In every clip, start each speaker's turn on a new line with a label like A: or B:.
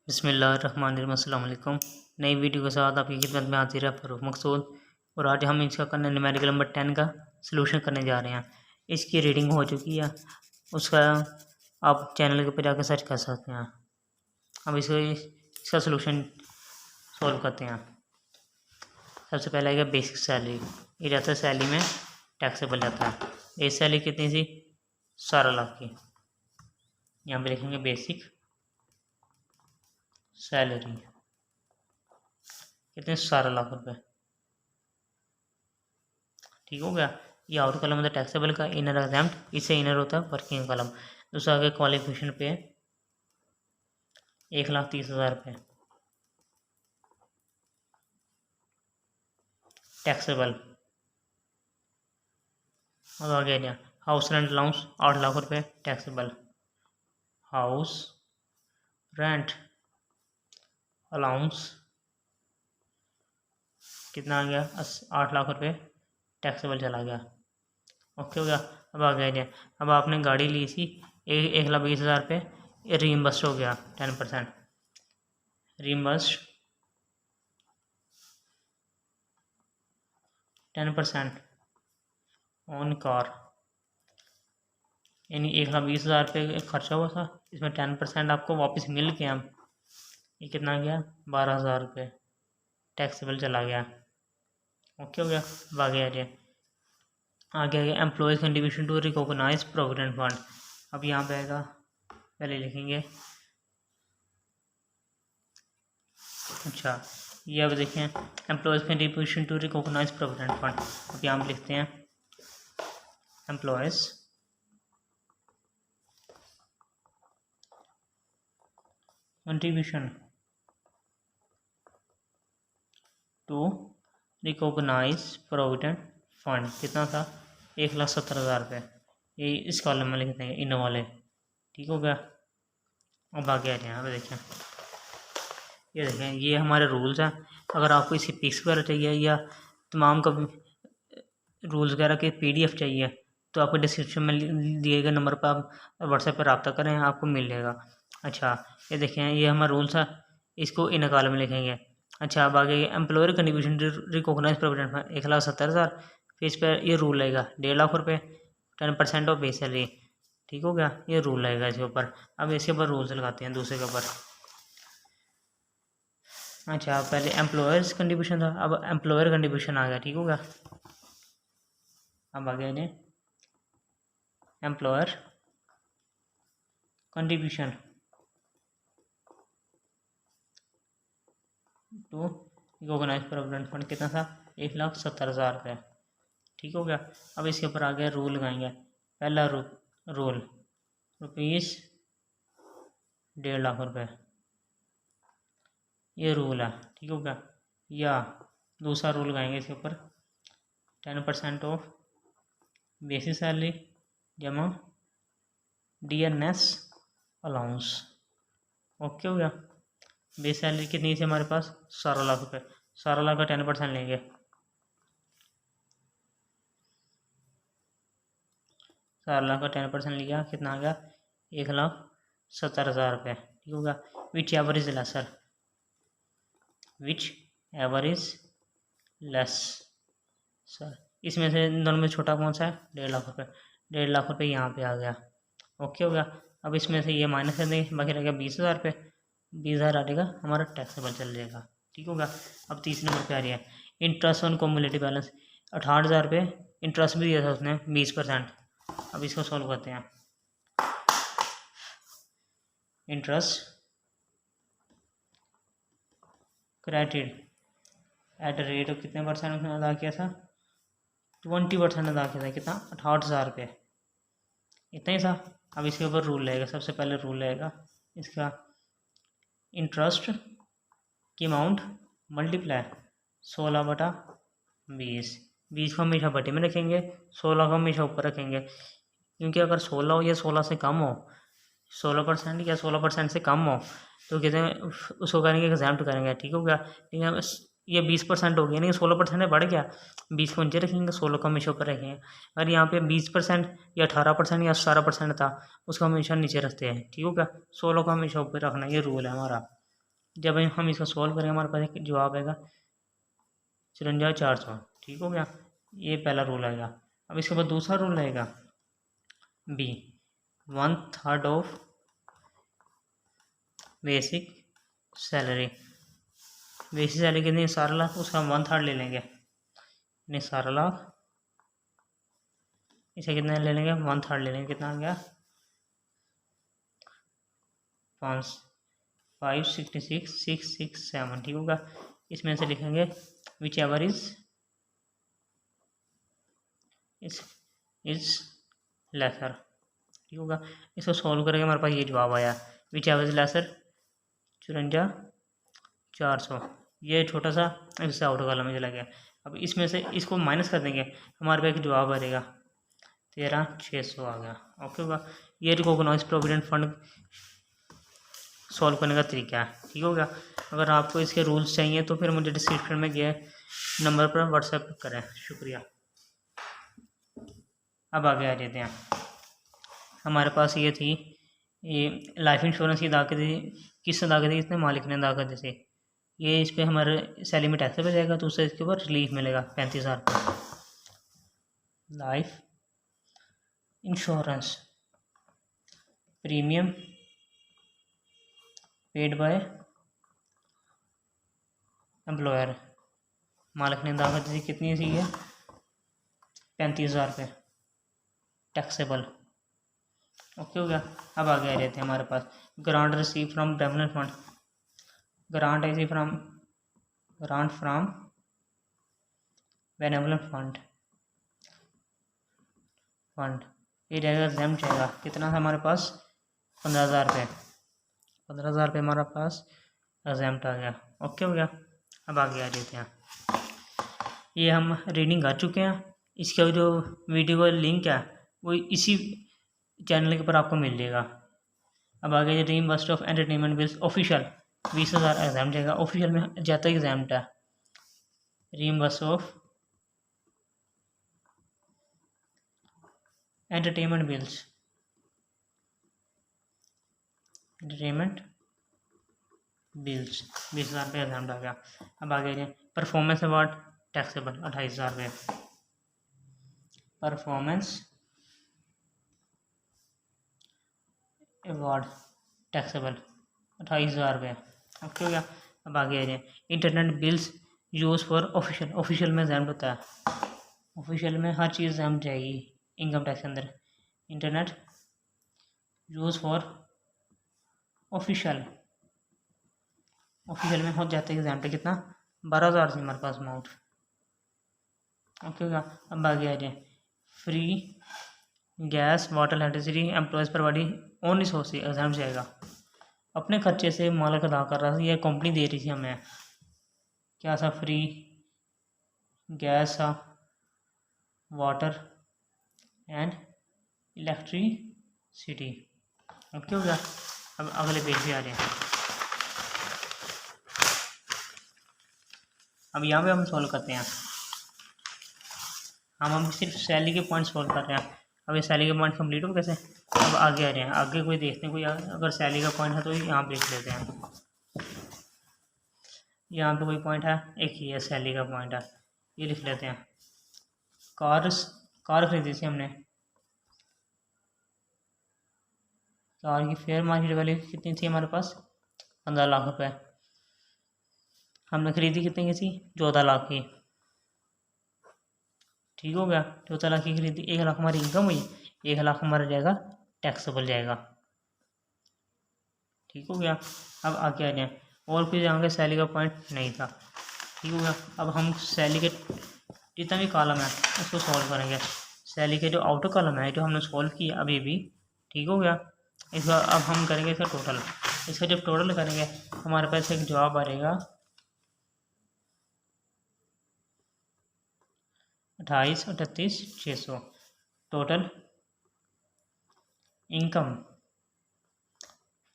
A: बिस्मिल्लाहिर्रहमानिर्रहीम। अस्सलाम वालेकुम। नई वीडियो के साथ आपकी खिदमत में हाजिर है फ़ारूक मकसूद। और आज हम इसका करना न्यूमेरिकल नंबर 10 का सलूशन करने जा रहे हैं। इसकी रीडिंग हो चुकी है, उसका आप चैनल के ऊपर जाकर सर्च कर सकते हैं। अब इसका सलूशन सॉल्व करते हैं। सबसे पहले आएगा बेसिक सैलरी। ये रहता है सैलरी में टैक्सेबल रहता है। ये सैलरी कितनी थी? 12 लाख की। यहाँ पे लिखेंगे बेसिक सैलरी कितने? 12 लाख रुपए। ठीक हो गया। ये आउटर कॉलम होता है टैक्सेबल का, इनर एग्जाम्प्ट, इससे इनर होता है वर्किंग कॉलम। दूसरा आगे क्वालिफिकेशन पे 1,30,000 रुपये टैक्सेबल। और आगे गया हाउस रेंट अलाउंस 8 लाख रुपये टैक्सेबल। हाउस रेंट अलाउंस कितना आ गया? 8 लाख रुपये टैक्सेबल चला गया। ओके हो गया। अब आ गया। अब आपने गाड़ी ली थी 1,20,000 रुपये, रीइम्बर्स हो गया 10%। रीइम्बर्स 10% ऑन कार, यानी 1,20,000 रुपये खर्चा हुआ था, इसमें 10% आपको वापस मिल गया। ये कितना गया? 12,000 रुपये टैक्सेबल चला गया। ओके हो गया। अब आगे आ गया employees contribution to recognise provident fund. अब यहाँ पे आएगा, पहले लिखेंगे, अच्छा ये अब देखें employees contribution to recognise provident fund. अब यहाँ पे लिखते हैं employees contribution to recognise provident fund कितना था? 1,70,000 रुपये। ये इस कॉलम में लिखते हैं, इन वाले। ठीक हो गया। अब आगे आ जाए, यहाँ पे देखें, ये देखें, ये हमारे रूल्स हैं। अगर आपको इसी पिक्स वगैरह चाहिए या तमाम का रूल्स वगैरह के PDF चाहिए तो आपको डिस्क्रिप्शन में दिए गए नंबर पर आप व्हाट्सएप पर रब्ता करें, आपको मिल जाएगा। अच्छा ये देखें, ये हमारा रूल्स है, इसको इन कॉलम में लिखेंगे। अच्छा अब आगे employer contribution recognise provident fund 1,70,000। फिर इस पर ये रूल लगेगा 1.5 लाख रुपये, 10% ऑफ बेस सैलरी। ठीक हो गया। ये रूल लगेगा इसके ऊपर। अब इसके ऊपर रूल्स लगाते हैं दूसरे के ऊपर। अच्छा पहले एम्प्लॉयर्स कंट्रीब्यूशन था, अब एम्प्लॉयर कंट्रीब्यूशन आ गया। ठीक होगा। अब आ गया इन्हें employer contribution to recognise provident fund कितना था? 1,70,000 रुपये। ठीक हो गया। अब इसके ऊपर आ गया रूल लगाएंगे। पहला रूल रुपीज़ 1.5 लाख रुपये, ये रूल है। ठीक हो गया। या दूसरा रूल लगाएंगे इसके ऊपर 10% ऑफ बेसिक सैलरी जमा DNS अलाउंस। ओके हो गया। बेस सैलरी कितनी थी हमारे पास? 12 लाख रुपये। 12 लाख का 10% लेंगे, 4 लाख का 10% लिया, कितना आ गया? 1,70,000 रुपये। ठीक होगा। Which ever is lesser, which ever is less sir, इसमें से दोनों में छोटा कौन सा है? 1.5 लाख रुपये। 1.5 लाख रुपये यहाँ पे आ गया। ओके हो गया। अब इसमें से ये माइनस कर देंगे, बाकी रहेगा 20,000 रुपये। 20,000 आ जाएगा, हमारा टैक्सेबल चल जाएगा। ठीक होगा। अब तीसरे नंबर पे आ रही है इंटरेस्ट ऑन कम्युलेटिव बैलेंस। 68,000 रुपये इंटरेस्ट भी दिया था उसने 20%। अब इसको सॉल्व करते हैं। Interest credit at rate of कितने परसेंट उसने अदा किया था? 20% अदा किया था। कितना? 68,000 रुपये। इतना ही था। अब इसके ऊपर रूल लगेगा। सबसे पहले रूल लगेगा इसका, इंटरेस्ट की अमाउंट मल्टीप्लाई 16/20। 20 को हमेशा बटे में रखेंगे, 16 को हमेशा ऊपर रखेंगे, क्योंकि अगर 16 हो या 16 से कम हो, 16% या 16% से कम हो तो कहते हैं उसको करेंगे एग्जाम्प्ट करेंगे। ठीक हो गया। लेकिन ये 20% हो गया, नहीं 16% बढ़ गया। 20 को नीचे रखेंगे, 16 को हमेशा ऊपर रखेंगे। अगर यहाँ पे 20% या 18% या 17% था, उसको हमेशा नीचे रखते हैं। ठीक हो गया। 16 को हमेशा ऊपर रखना, ये रूल है हमारा। जब हम इसको सॉल्व करेंगे हमारे पास एक जवाब आएगा 54,400। ठीक हो गया, ये पहला रूल आएगा। अब इसके बाद दूसरा रूल आएगा B, 1/3 of basic salary. Basic salary कितनी, 17 लाख, उसका 1/3 ले लेंगे, यानी 17 लाख, इसे कितना ले लेंगे, 1/3 ले लेंगे, कितना आ गया 566,667। ठीक होगा, इसमें से लिखेंगे विच एवर इज लेसर। ठीक होगा, इसको सॉल्व करेंगे, हमारे पास ये जवाब आया, विच एवर इज लेसर 54,400। ये छोटा सा इससे आउट कॉलम में चला गया। अब इसमें से इसको माइनस कर देंगे, हमारे पास एक जवाब आएगा 13,600 आ गया। ओके होगा, ये रिकॉग्नाइज्ड प्रोविडेंट फंड सॉल्व करने का तरीका है। ठीक हो गया, अगर आपको इसके रूल्स चाहिए तो फिर मुझे डिस्क्रिप्शन में दिए नंबर पर व्हाट्सएप करें। शुक्रिया। अब आगे आ जाते हैं, हमारे पास ये थी, ये लाइफ इंश्योरेंस की अदा थी, किस अदा थी, इसने मालिक ने अदा कर दी। ये इस पर हमारे सैलरी में टैक्स पे जाएगा तो उससे इसके ऊपर रिलीफ मिलेगा 35,000 रुपये। Life insurance premium paid by employer, मालिक ने अदा कर दी, कितनी सी है 35,000 रुपये, टैक्सेबल। ओके हो गया, अब आगे आ जाते हैं हमारे पास grant receive from benevolent fund. Grant ऐसी फ्रॉम बेनेवलेंट फंड ये रहेगा एग्जाम जाएगा, कितना था हमारे पास 15,000 रुपये, 15,000 रुपये हमारे पास एग्जाम्ट आ गया। ओके हो गया, अब आगे आ जाते हैं, ये हम रीडिंग कर चुके हैं, इसका जो वीडियो का लिंक है वो इसी चैनल के ऊपर आपको मिल जाएगा। अब आगे reimbursement of entertainment bills official 20,000 exam जाएगा, ऑफिशियल में जाता एग्जाम है। Reimbursement of entertainment bills, entertainment bills 20,000 रुपये एग्जाम आ गया। अब आगे जाए परफॉर्मेंस अवार्ड टैक्सेबल 28,000 रुपये, परफॉर्मेंस अवार्ड टैक्सेबल 28,000 रुपये। ओके हो गया, अब आगे आ जाए internet bills use for official, official में एग्जाम होता है, ऑफिशियल में हर चीज़ एग्जाम जाएगी इनकम टैक्स के अंदर। Internet use for official, official में हो जाता है एग्जाम पे, कितना 12,000 से हमारे पास अमाउंट। ओके होगा, अब आगे आ जाए free gas water electricity employees providing only source exam जाएगा, अपने खर्चे से मालिक अदा कर रहा था, यह कंपनी दे रही थी हमें, क्या था फ्री गैस था, वाटर एंड इलेक्ट्रिसिटी। ओके हो गया, अब अगले पेज पे आ जाए, अब यहाँ पे हम सॉल्व करते हैं, हम सिर्फ सैलरी के पॉइंट सॉल्व कर रहे हैं। अब ये सैलरी के पॉइंट कंप्लीट हो कैसे, अब आगे आ रहे हैं, आगे कोई देखते हैं, कोई अगर सैलरी का पॉइंट है तो यहाँ पे लिख लेते हैं, यहाँ पे कोई पॉइंट है, एक ही है सैलरी का पॉइंट है, ये लिख लेते हैं। कार खरीदी थी हमने, कार की फेयर मार्केट वैल्यू कितनी थी हमारे पास 15 लाख रुपए, हमने खरीदी कितने की थी 14 लाख की। ठीक हो गया, 14 लाख की खरीदी, 1 लाख हमारी इनकम हुई, 1 लाख हमारा जाएगा टैक्सेबल जाएगा। ठीक हो गया, अब आगे आ जाए, और कुछ यहाँ सैलरी का पॉइंट नहीं था। ठीक हो गया, अब हम सैलरी के जितना भी कॉलम है उसको सॉल्व करेंगे, सैलरी के जो आउटर कॉलम है जो हमने सॉल्व किया अभी भी। ठीक हो गया, इसका अब हम करेंगे इसका टोटल, इसका जब टोटल करेंगे हमारे पास एक जवाब आ जाएगा 28,38,600 टोटल इनकम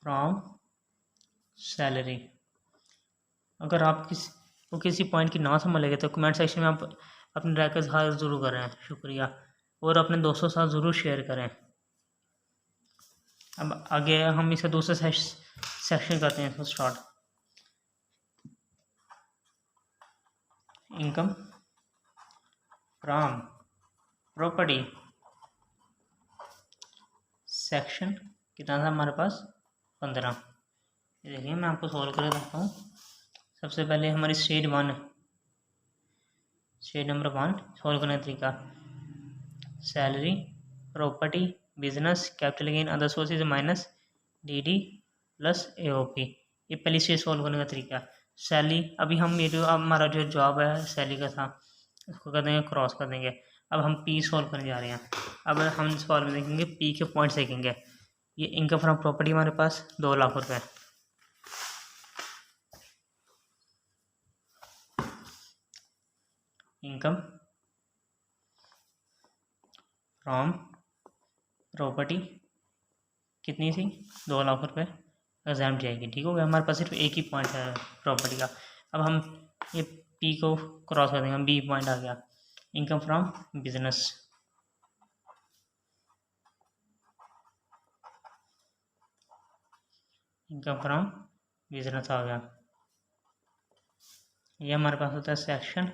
A: फ्रॉम सैलरी। अगर आप किसी पॉइंट की ना समझ लगे तो कमेंट सेक्शन में आप अपने राय का इजहार ज़रूर करें, शुक्रिया, और अपने दोस्तों के साथ ज़रूर शेयर करें। अब आगे हम इसका दूसरा सेक्शन करते हैं, इसको start. Income from property section कितना था हमारे पास 15। ये देखिए मैं आपको सॉल्व कर देता हूँ। सबसे पहले हमारी स्टेज नंबर 1 सॉल्व करने का तरीका, salary, property, business, capital gain, other sources minus DD plus AOP. ये पहली स्टेज सॉल्व करने का तरीका। सैलरी, अभी हम ये जो हमारा जो जॉब है सैलरी का था इसको कर देंगे, क्रॉस कर देंगे। अब हम पी सॉल्व करने जा रहे हैं। अब हम सॉल्व में देखेंगे पी के पॉइंट्स देखेंगे। ये इनकम फ्रॉम प्रॉपर्टी हमारे पास 2 लाख रुपए, इनकम फ्रॉम प्रॉपर्टी कितनी थी 2 लाख रुपए, एग्जाम जाएगी। ठीक हो गया, हमारे पास सिर्फ एक ही पॉइंट है प्रॉपर्टी का। अब हम ये पी को क्रॉस कर देंगे, बी पॉइंट आ गया, income from business, income from business आ गया। ये हमारे पास होता है सेक्शन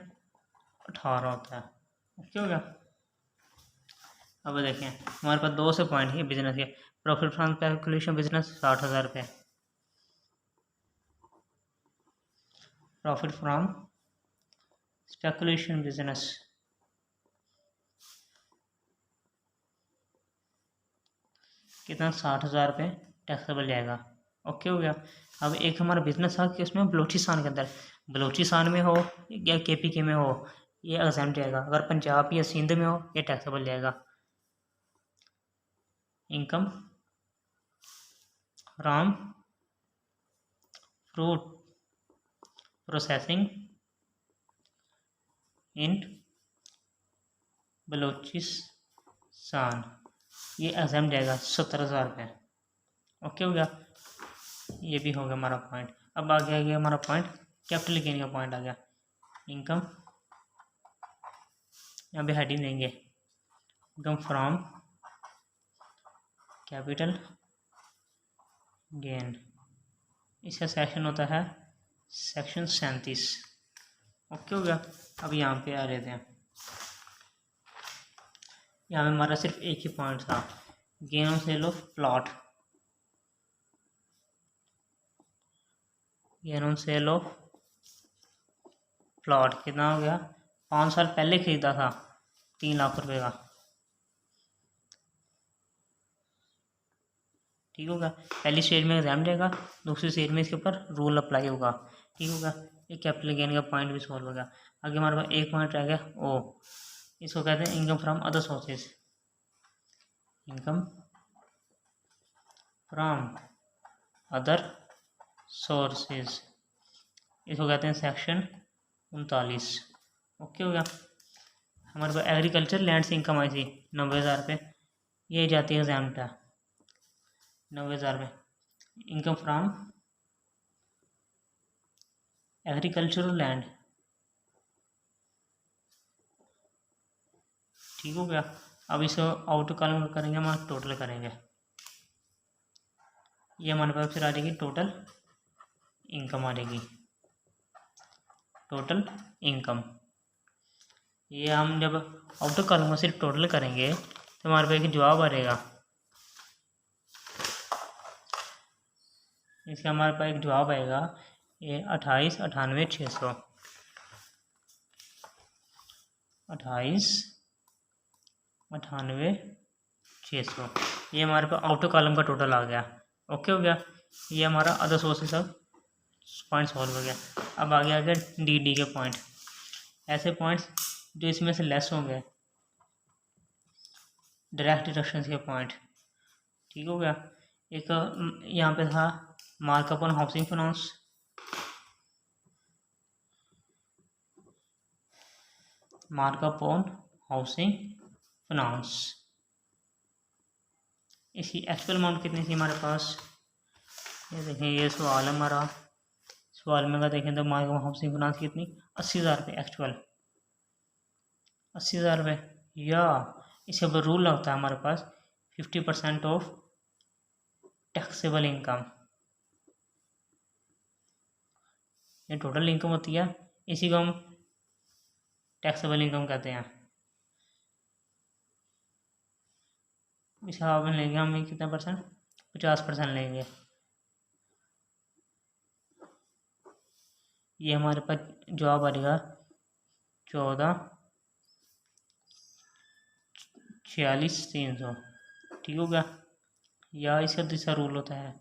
A: 18 होता है। ओके हो गया। अब देखें हमारे पास 2 से पॉइंट है बिजनेस के। प्रॉफिट फ्रॉम कैलकुलेशन बिजनेस 60,000 रुपये, प्रॉफिट फ्रॉम स्पेकुलेशन बिजनेस कितना 60,000 रुपये टैक्सेबल जाएगा। ओके हो गया। अब एक हमारा बिजनेस था कि उसमें बलूचिस्तान के अंदर, बलूचिस्तान में हो या केपीके में हो ये एग्जाम जाएगा, अगर पंजाब या सिंध में हो ये टैक्सेबल जाएगा। इनकम फ्रॉम फ्रूट प्रोसेसिंग इन बलूचिस्तान, ये एग्जाम जाएगा 70,000 रुपये। ओके हो गया, ये भी हो गया हमारा पॉइंट। अब आगे आ गया हमारा पॉइंट कैपिटल गेन का पॉइंट आ गया। इनकम, यहाँ पे हेडिंग देंगे इनकम फ्रॉम कैपिटल गेन, इसका सेक्शन होता है सेक्शन 37। ओके हो गया। अब यहाँ पे आ लेते हैं, यहाँ पे हमारा सिर्फ एक ही पॉइंट था, gain on sale of plot, gain on sale of plot कितना हो गया, 5 साल पहले खरीदा था 3 लाख रुपए का। ठीक होगा, पहली स्टेज में एग्जाम जाएगा, दूसरी स्टेज में इसके ऊपर रूल अप्लाई होगा। ठीक होगा, ये कैपिटल गेन का पॉइंट भी सॉल्व होगा। आगे हमारे पास एक पॉइंट रह गया ओ, इसको कहते हैं income from other sources, income from other sources, इसको कहते हैं सेक्शन 39। ओके हो गया। हमारे पास एग्रीकल्चर लैंड से इनकम आई थी 90,000 रुपये, ये जाती है एग्जाम का 90,000 रुपये। इनकम फ्रॉम एग्रीकल्चरल लैंड, ठीक हो गया। अब इसको आउटर कॉलम करेंगे, हम टोटल करेंगे, ये हमारे पास फिर आ जाएगी टोटल इनकम आ जाएगी, टोटल इनकम। ये हम जब आउटर कॉलम में सिर्फ टोटल करेंगे तो हमारे पास एक जवाब आ जाएगा, इसका हमारे पास एक जवाब आएगा ये 28,98,600, 28,98,600, ये हमारे पास आउटर कॉलम का टोटल आ गया। ओके हो गया, ये हमारा other sources of point solve हो गया। अब आगे आ गया डी के पॉइंट, ऐसे पॉइंट्स जो इसमें से लेस होंगे, डायरेक्ट डिडक्शन के पॉइंट। ठीक हो गया। एक यहाँ पे था markup on housing finance, markup on housing finance, इसकी एक्चुअल अमाउंट कितनी थी हमारे पास, ये देखें ये सवाल है हमारा, सवाल में अगर देखें तो मार्कअप ऑन हाउसिंग फाइनेंस कितनी 80,000 रुपये एक्चुअल, 80,000 रुपये, या इसके ऊपर रूल लगता है हमारे पास 50% ऑफ टैक्सेबल इनकम, ये टोटल इनकम होती है, इसी को हम टैक्सेबल इनकम कहते हैं। इस हिसाब में लेंगे हम कितना परसेंट, 50% लेंगे। ये हमारे पास जवाब आ जाएगा 14,46,300। ठीक हो गया। या इसका दूसरा रूल होता है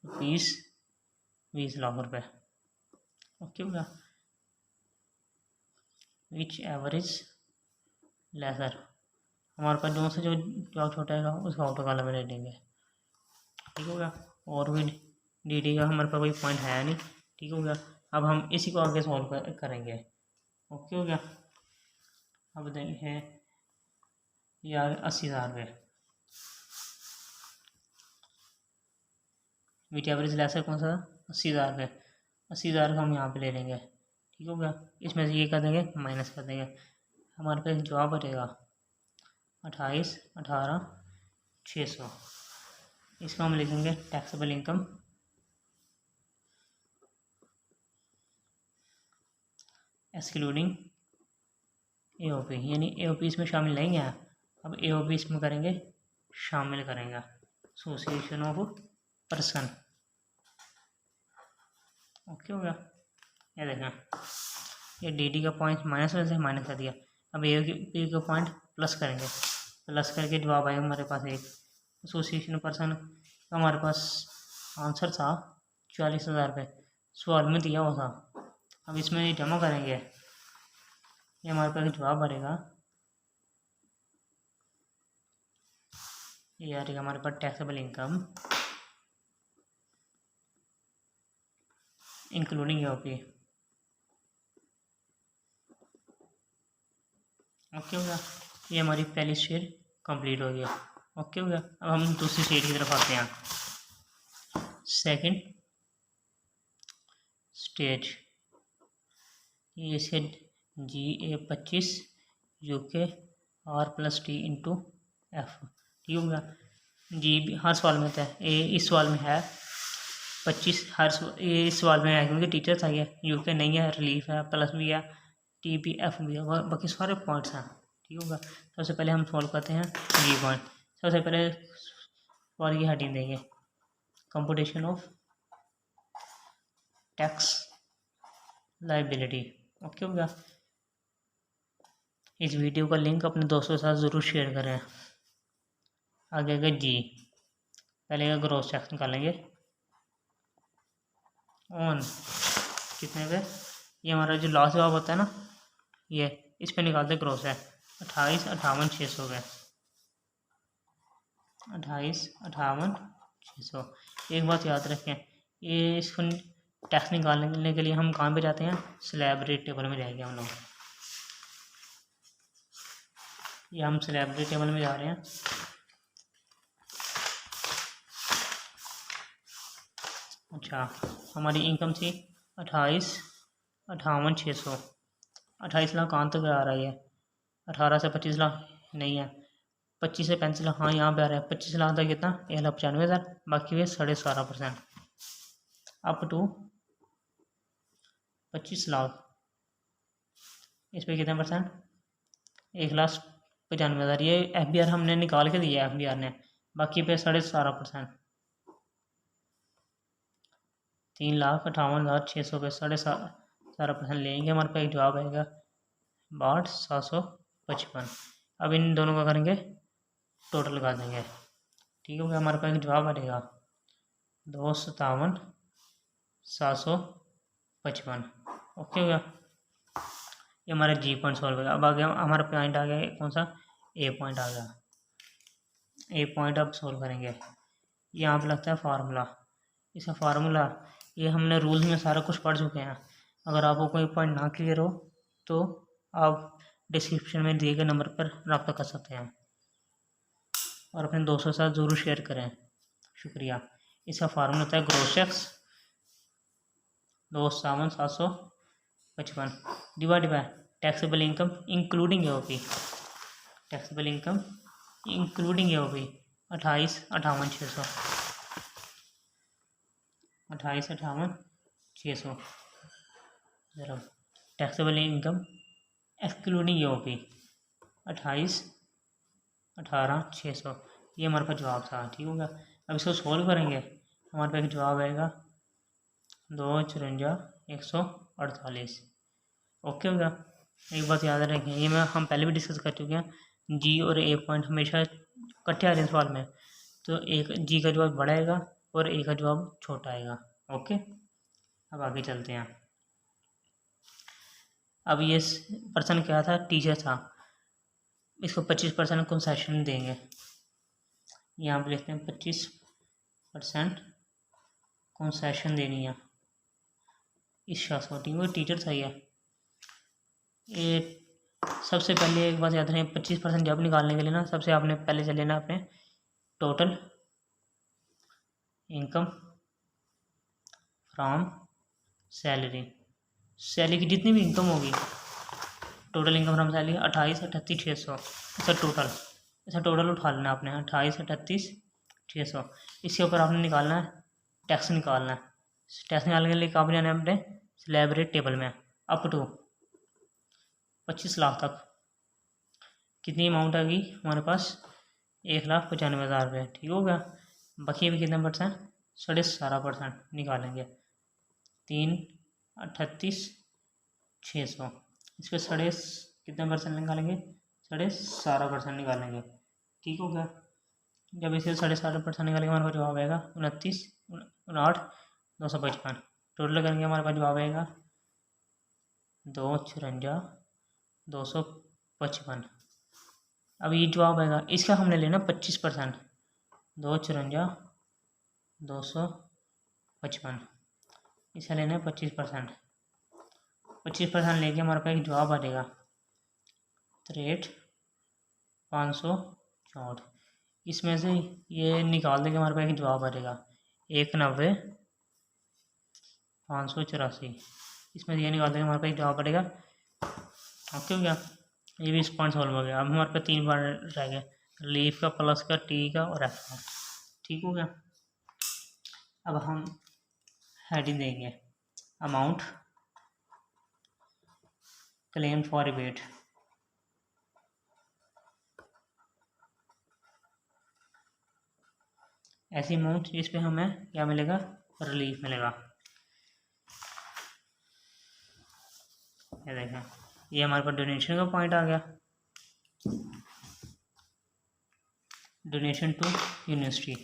A: 20 लाख रुपए। ओके हो गया। विच एवरेज लेसर, हमारे पास जो से जो जवाब छोटा है उसका ऑटो कॉलम में ले लेंगे। ठीक हो गया। और भी डी का हमारे पास कोई पॉइंट है नहीं। ठीक हो गया। अब हम इसी को आगे सॉल्व करेंगे। ओके हो गया। अब देखें यार 80,000 रुपये, विच एवरेज लेसर कौन सा, 80,000 रुपये। 80,000 का हम यहाँ पे ले लेंगे। ठीक हो गया। इसमें से ये कर देंगे माइनस कर देंगे, हमारे पास जवाब बचेगा 28,18,600। इसको हम लिखेंगे टैक्सेबल इनकम एक्सक्लूडिंग एओपी, यानी एओपी इसमें शामिल नहीं है। अब एओपी इसमें करेंगे, शामिल करेंगे, एसोसिएशन ऑफ पर्सन। ओके हो गया। ये देखें, ये डी का पॉइंट माइनस में से माइनस कर दिया। अब ए का पॉइंट प्लस करेंगे, प्लस करके जवाब आएगा हमारे पास एक एसोसिएशन पर्सन। हमारे पास आंसर था 40,000 रुपये, सवाल में दिया हुआ था। अब इसमें जमा करेंगे, ये हमारे पास जवाब बढ़ेगा। ये आ हमारे पास taxable income including AOP. Okay हो गया। ये हमारी पहली स्टेज कंप्लीट हो गया। ओके हो गया। अब हम दूसरी स्टेज की तरफ आते हैं। सेकंड स्टेज, ये से GA25 UK R+T into F। ठीक हो गया। जी भी हर सवाल में होता है, ए इस सवाल में है 25, ये इस सवाल में है क्योंकि टीचर था, ये UK नहीं है, रिलीफ है, प्लस भी है, TPF भी है, बाकी सारे पॉइंट्स हैं। ठीक होगा। सबसे पहले हम सॉल्व करते हैं जी पॉइंट। सबसे पहले सवाल की हेडिंग देंगे computation of tax liability. Okay होगा। इस वीडियो का लिंक अपने दोस्तों के साथ ज़रूर शेयर करें। आगे आगे जी, पहले का ग्रॉस टैक्स निकालेंगे ऑन कितने पे, ये हमारा जो लास्ट जवाब होता है ना, ये इस पे निकालते ग्रॉस है 28,58,600 पे, 28,58,600। एक बात याद रखें, ये इसको टैक्स निकालने के लिए हम कहाँ पे जाते हैं, स्लैब रेट टेबल में जाएंगे हम लोग। ये हम स्लैब रेट टेबल में जा रहे हैं। अच्छा, हमारी इनकम थी 28,58,600। 28 लाख कहाँ तक आ रहा है, 18 से 25 लाख नहीं है, 25 से 35 लाख, हाँ यहाँ पे आ रहा है 25 लाख तक कितना, 1,95,000, बाकी वे 17.5%, अप टू 25 लाख, इस पर कितना परसेंट, 1,95,000। ये FBR हमने निकाल के दिया है, FBR ने, बाकी पे 17.5%, 3,58,600 पे 17.5% लेंगे, हमारे पास एक जवाब आएगा 62,755। अब इन दोनों का करेंगे टोटल लगा देंगे। ठीक हो गया। हमारे पास एक जवाब आएगा 2,57,755। ओके हो गया। ये हमारा जी पॉइंट सॉल्व हो गया। अब आगे हमारा पॉइंट आ गया कौन सा, ए पॉइंट आ गया। ए पॉइंट अब सॉल्व करेंगे। यहाँ पे लगता है फार्मूला, इसका फार्मूला ये हमने रूल्स में सारा कुछ पढ़ चुके हैं। अगर आपको कोई पॉइंट ना क्लियर हो तो आप डिस्क्रिप्शन में दिए गए नंबर पर रब्ता कर सकते हैं और अपने दोस्तों के साथ ज़रूर शेयर करें। शुक्रिया। इसका फार्मूला होता है gross tax 2,57,755 divide by taxable income including AOP, taxable income including AOP 28,58,600, 28,58,600 ज़रा टैक्सेबल इनकम एक्सक्लूडिंग ईओपी 28 18,600, ये हमारे पास जवाब था। ठीक होगा। अब इसको सोल्व करेंगे, हमारे पास जवाब आएगा 254,148। ओके होगा। एक बात याद रखें, ये हम पहले भी डिस्कस कर चुके हैं, जी और ए पॉइंट हमेशा इकट्ठे आ रहे हैं सवाल में, तो एक जी का जवाब बड़ा आएगा और ए का जवाब छोटा आएगा। ओके, अब आगे चलते हैं। अब ये पर्सन क्या था, टीचर था, इसको 25% कंसेशन देंगे। यहाँ पे लिखते हैं 25% कंसेशन देनी है इस शख्स को। ठीक है, टीचर था ये सबसे पहले एक बात याद रखें, 25% जब निकालने के लिए ना, सबसे आपने पहले चले ना अपने total income from salary, salary की जितनी भी इनकम होगी, टोटल इनकम फ्रॉम सैलरी 28,38,600, ऐसा टोटल उठा लेना आपने 28,38,600। इसके ऊपर आपने निकालना है टैक्स निकालना है। टैक्स निकालने के लिए कहाँ पर जाना है, अपने स्लैब रेट टेबल में अप टू 25 लाख तक कितनी अमाउंट आ गई हमारे पास, 1,95,000 रुपये। ठीक होगा। बाकी भी कितने परसेंट, 17.5% निकालेंगे, 3,38,600, इस पर कितने परसेंट निकालेंगे, 17.5% निकालेंगे। ठीक होगा। जब इसे 17.5% निकालेंगे हमारे पास जवाब आएगा 29,59,255। टोटल करेंगे हमारे पास जवाब आएगा 2,54,255। अब ये जवाब आएगा, इसका हमने लेना 25%, 2,54,255, इसका लेना है 25%। 25% लेके हमारे पास एक जवाब आ जाएगा 63,564। इसमें से ये निकाल देंगे, हमारे पास एक जवाब आ जाएगा 91,584। इसमें से ये निकाल देंगे, हमारे पास एक जवाब आ जाएगा। ओके हो गया, ये भी इस पॉइंट सॉल्व हो गया। अब हमारे पास 3 पॉइंट रह गए, लीफ का, प्लस का, टी का और एफ का। ठीक हो गया। अब हम हेडिंग देंगे अमाउंट क्लेम फॉर रिबेट। ऐसी अमाउंट जिस पे हमें क्या मिलेगा, रिलीफ मिलेगा। ये देखें, ये हमारे पास डोनेशन का पॉइंट आ गया, donation to university,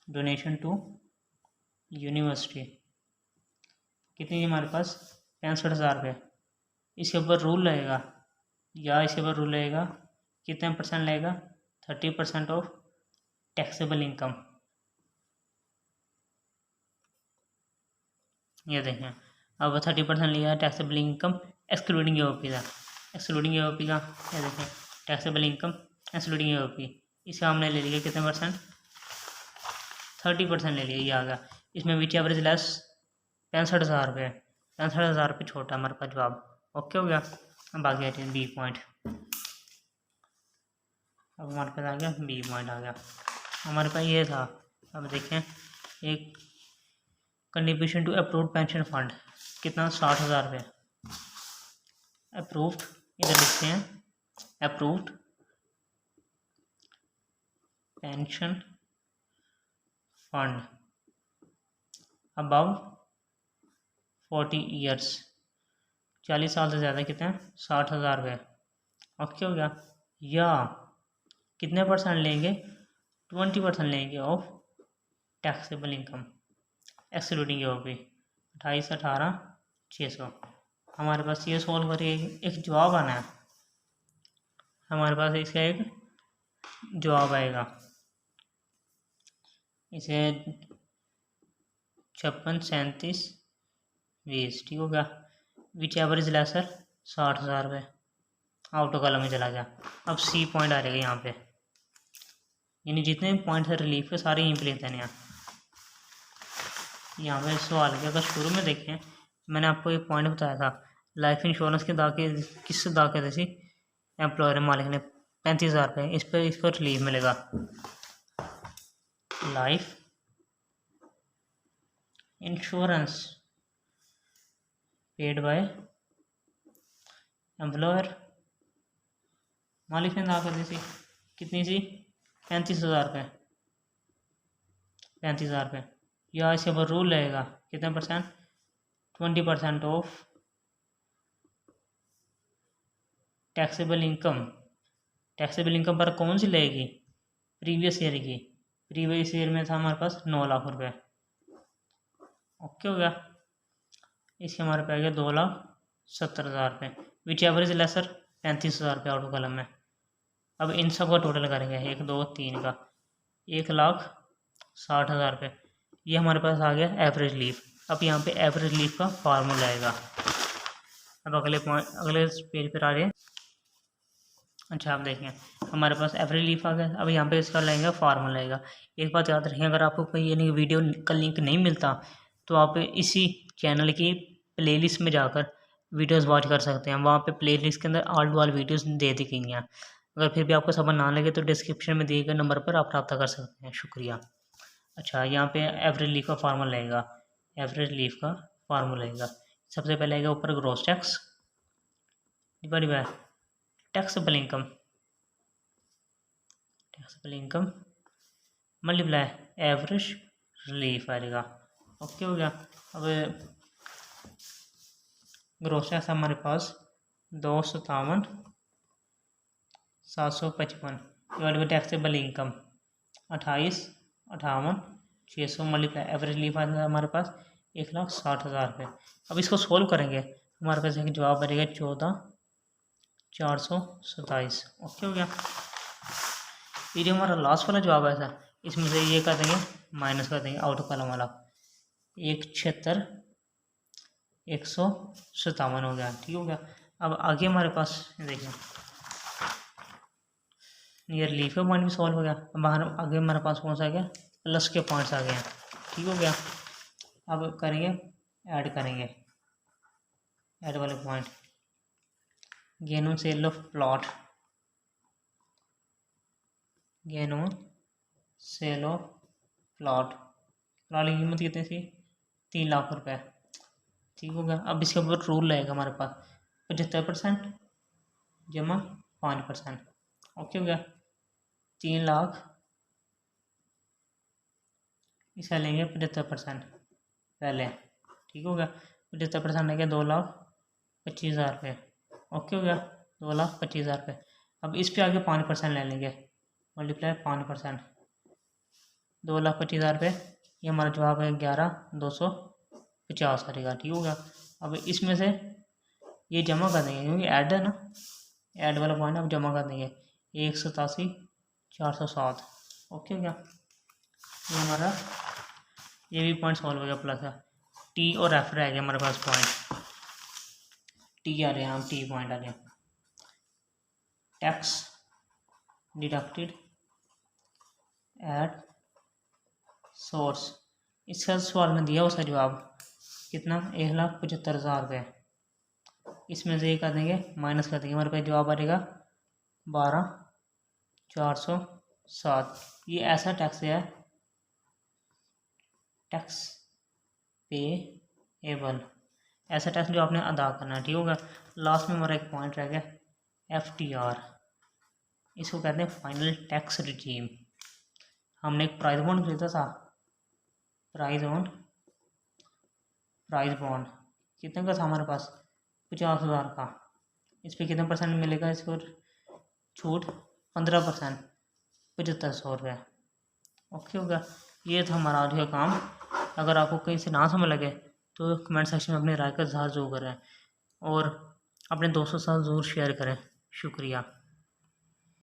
A: donation to university कितनी है हमारे पास, 65,000 रुपये। इसके ऊपर रूल लगेगा, या इसके ऊपर रूल लगेगा कितने परसेंट लगेगा, 30% ऑफ टैक्सेबल इनकम। ये देखें, अब 30% लिया टैक्सेबल इनकम एक्सक्लूडिंग ईओपी का, एक्सक्लूडिंग ईओपी का। ये देखें, टैक्सेबल इनकम एक्सक्लूडिंग ईओपी, इसका हमने ले लिया कितने परसेंट, 30% ले लिया, ये आ गया। इसमें विच एवरेज लेस 65,000 रुपये, 65,000 रुपये छोटा हमारे पास जवाब। ओके हो गया। अब आगे आते हैं बी पॉइंट। अब हमारे पास आ गया बी पॉइंट आ गया, हमारे पास ये था। अब देखें, एक contribution to approved pension fund कितना, 60,000 रुपये। अप्रूव्ड, इधर लिखते हैं approved pension fund above 40 years, 40 साल से ज़्यादा, कितने, 60,000 रुपये। ओके हो गया। या कितने परसेंट लेंगे, 20% लेंगे of taxable income excluding EOP, 28,18,600। हमारे पास ये सॉल्व करके एक जवाब आना है, हमारे पास इसका एक जवाब आएगा, इसे 56,37,20। ठीक होगा। विच एवरेज लेसर 60,000 रुपये, आउटो कॉलम में चला गया। अब सी पॉइंट आ जाएगा यहाँ पे, यानी जितने भी पॉइंट है रिलीफ के सारे यहीं पे लिख देने हैं। यहाँ पे सवाल है, अगर शुरू में देखें मैंने आपको एक पॉइंट बताया था, लाइफ इंश्योरेंस के दाके किस दाके थे, एम्प्लॉयर मालिक ने 35,000 रुपये, इस पर रिलीफ मिलेगा। Life insurance paid by employer मालिक ने अदा कर दी थी, कितनी सी 35,000 रुपये, 35,000 रुपये। या इसके ऊपर रूल रहेगा कितने percent, 20% of taxable income. Taxable income पर कौन सी लगेगी, प्रीवियस ईयर की। प्रीवियस ईयर में था हमारे पास 9 लाख रुपये। ओके हो गया। इसके हमारे पे आ गया 2,70,000 रुपये, विच एवरेज लेसर 35,000 रुपये आउट ऑफ कलम में। अब इन सब का टोटल करेंगे 1 2 3 का 1,60,000 रुपये। ये हमारे पास आ गया एवरेज लीव। अब यहाँ पे एवरेज लीव का फार्मूला आएगा। अब अगले पेज पर आ रहे हैं। अच्छा आप देखें हमारे पास एवरेज लीव आ गया। अब यहाँ पे इसका लगेगा फार्मूला आएगा। एक बात याद रखें, अगर आपको कोई यानी वीडियो का लिंक नहीं मिलता तो आप इसी चैनल की प्लेलिस्ट में जाकर वीडियोस वॉच कर सकते हैं। वहाँ पे प्लेलिस्ट के अंदर ऑल टू ऑल वीडियोस दे दी गई हैं। अगर फिर भी आपको समझ ना लगे तो डिस्क्रिप्शन में दिए गए नंबर पर आप रब्ता कर सकते हैं। शुक्रिया। अच्छा यहाँ पे एवरेज लीव का फार्मूला आएगा। एवरेज लीव का फार्मूला आएगा, सबसे पहले आएगा ऊपर gross tax divide by taxable income, taxable income multiply average relief आएगा। ओके हो गया। अब ग्रॉस टैक्स हमारे पास 257,755 divide by taxable income 28,58,600 multiply average leaf आएगा हमारे पास 1,60,000 रुपये। अब इसको सोल्व करेंगे हमारे पास एक जवाब बनेगा 14,427। ओके हो गया। ये जो हमारा लास्ट वाला जवाब है सर, इसमें से ये कर देंगे माइनस कर देंगे आउट ऑफ कॉलम वाला 1,76,157 हो गया। ठीक हो गया। अब आगे हमारे पास देखिए नियर लीफ का पॉइंट भी सॉल्व हो गया। अब आगे हमारे पास कौन सा आ गया, प्लस के पॉइंट्स आ गए हैं। ठीक हो गया। अब करेंगे ऐड करेंगे, ऐड वाले point gain on sale of plot, gain on sale of plot, plot की कीमत कितनी थी 3 लाख रुपए। ठीक हो गया। अब इसके ऊपर रूल रहेगा हमारे पास 75% जमा 5%। ओके हो गया। 3 लाख इसका लेंगे 75% पहले। ठीक हो गया। 75% लेंगे 2,25,000 रुपये। ओके हो गया। 2,25,000 रुपये। अब इस पे आगे 5% ले लेंगे, मल्टीप्लाई 5%, 2,25,000 रुपये। ये हमारा जवाब है 11,250 करेगा। ठीक हो गया। अब इसमें से ये जमा कर देंगे क्योंकि ऐड है ना, ऐड वाला पॉइंट अब जमा कर देंगे 1,87,407। ओके हो गया। ये हमारा ये भी पॉइंट सॉल्व हो गया। प्लस है टी और एफ रह गया हमारे पास पॉइंट, टी आ रहे हैं, हम टी पॉइंट आ रहे हैं। टैक्स डिडक्टेड एट सोर्स, इसका सवाल में दिया उसका जवाब कितना 1,75,000 रुपये। इसमें से ये कर देंगे माइनस कर देंगे, हमारे पास जवाब आ जाएगा 12,407। ये ऐसा टैक्स है टैक्स पेएबल, ऐसा टैक्स जो आपने अदा करना है। ठीक होगा। लास्ट में हमारा एक पॉइंट रह गया FTR, इसको कहते हैं फाइनल टैक्स रिजीम। हमने एक प्राइज बॉन्ड खरीदा था, प्राइज बॉन्ड कितने का था हमारे पास 50,000 का। इस पर कितना परसेंट मिलेगा, इसको छूट 15%, 7500 रुपये। ओके होगा। ये था हमारा आज का काम। अगर आपको कहीं से ना समझ लगे तो कमेंट सेक्शन में अपनी राय का इज़हार ज़रूर करें और अपने दोस्तों के साथ ज़रूर शेयर करें। शुक्रिया।